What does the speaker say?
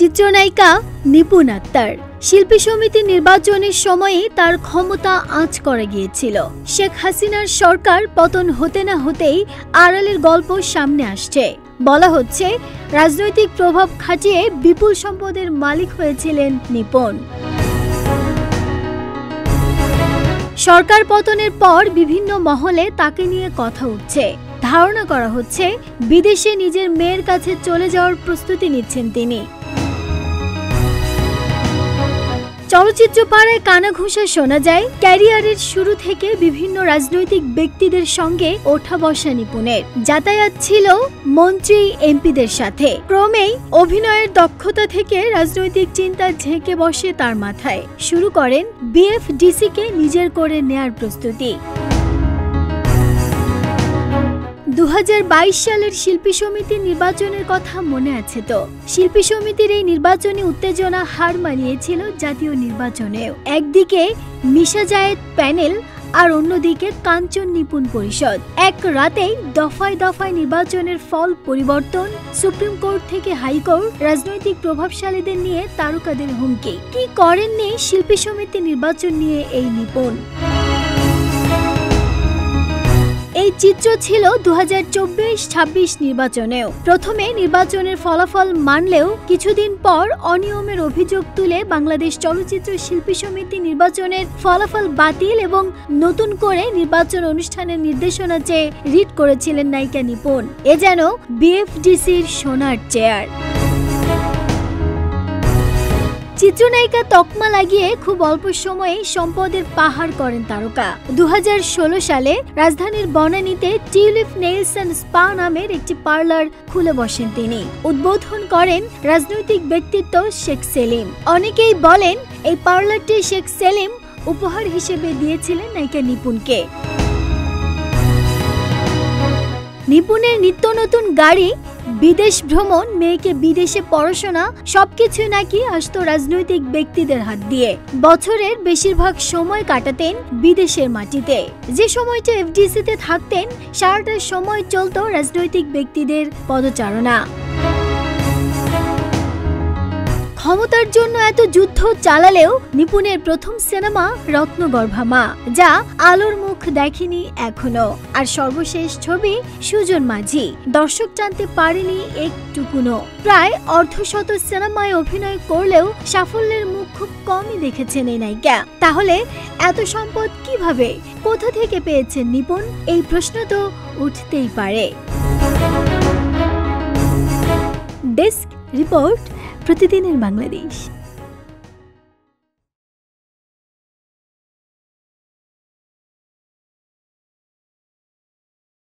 চিত্রনায়িকা নিপুণ আক্তার শিল্পী সমিতি নির্বাচনের সময়ে তার ক্ষমতা আঁচ করে গিয়েছিল। শেখ হাসিনার সরকার পতন হতে না হতেই আড়ালের গল্প সামনে আসছে। বলা হচ্ছে রাজনৈতিক প্রভাব খাটিয়ে বিপুল সম্পদের মালিক হয়েছিলেন নিপুণ। সরকার পতনের পর বিভিন্ন মহলে তাকে নিয়ে কথা উঠছে। ধারণা করা হচ্ছে বিদেশে নিজের মেয়ের কাছে চলে যাওয়ার প্রস্তুতি নিচ্ছেন তিনি। চলচ্চিত্র পাড়ায় কানাঘুষা শোনা যায় ক্যারিয়ারের শুরু থেকে বিভিন্ন রাজনৈতিক ব্যক্তিদের সঙ্গে ওঠা বসা নিপুণের। যাতায়াত ছিল মন্ত্রী এমপিদের সাথে। ক্রমেই অভিনয়ের দক্ষতা থেকে রাজনৈতিক চিন্তা ঝেঁকে বসে তার মাথায়। শুরু করেন বিএফডিসিকে নিজের করে নেয়ার প্রস্তুতি। 2022 সালের শিল্পী সমিতির নির্বাচনের কথা মনে আছে তো? শিল্পী সমিতির এই নির্বাচনী উত্তেজনা হার মানিয়েছিল জাতীয় নির্বাচনেও। একদিকে মিশা জায়েদ প্যানেল আর অন্যদিকে কাঞ্চন নিপুণ পরিষদ। এক রাতেই দফায় দফায় নির্বাচনের ফল পরিবর্তন, সুপ্রিম কোর্ট থেকে হাইকোর্ট, রাজনৈতিক প্রভাবশালীদের নিয়ে তারকাদের হুমকি। কি করেননি শিল্পী সমিতি নির্বাচন নিয়ে এই নিপুণ? এই চিত্র ছিল 2024-26 নির্বাচনেও। প্রথমে নির্বাচনের ফলাফল মানলেও কিছুদিন পর অনিয়মের অভিযোগ তুলে বাংলাদেশ চলচ্চিত্র শিল্পী সমিতি নির্বাচনের ফলাফল বাতিল এবং নতুন করে নির্বাচন অনুষ্ঠানের নির্দেশনা চেয়ে রিট করেছিলেন নায়িকা নিপুণ। এ যেন বিএফডিসির সোনার চেয়ার। চিত্রনায়িকা তকমা লাগিয়ে খুব অল্প সময়ে সম্পদের পাহাড় করেন তারকা। 2016 সালে রাজধানীর বনানীতে টিউলিপ নেইলস অ্যান্ড স্পা নামের একটি পার্লার খুলে বসেন তিনি। উদ্বোধন করেন রাজনৈতিক ব্যক্তিত্ব শেখ সেলিম। অনেকেই বলেন এই পার্লারটি শেখ সেলিম উপহার হিসেবে দিয়েছিলেন নায়িকা নিপুণকে। নিপুণের নিত্য নতুন গাড়ি, বিদেশ ভ্রমণ, মেয়েকে বিদেশে পড়াশোনা সবকিছু নাকি আসতো রাজনৈতিক ব্যক্তিদের হাত দিয়ে। বছরের বেশিরভাগ সময় কাটাতেন বিদেশের মাটিতে। যে সময়টা এফডিসিতে থাকতেন সারাটা সময় চলতো রাজনৈতিক ব্যক্তিদের পদচারণা। ক্ষমতার জন্য এত যুদ্ধ চালালেও নিপুণের প্রথম সিনেমা রত্নগর্ভা মা, যা আলোর মুখ দেখেনি এখনো। আর সর্বশেষ ছবি সুজন মাঝি দর্শক টানতে পারেনি একটুকুনো। প্রায় অর্ধশত সিনেমায় অভিনয় করলেও সাফল্যের মুখ খুব কমই দেখেছেন এই নায়িকা। তাহলে এত সম্পদ কিভাবে, কোথা থেকে পেয়েছেন নিপুণ? এই প্রশ্ন তো উঠতেই পারে। ডেস্ক রিপোর্ট, প্রতিদিনের বাংলাদেশ।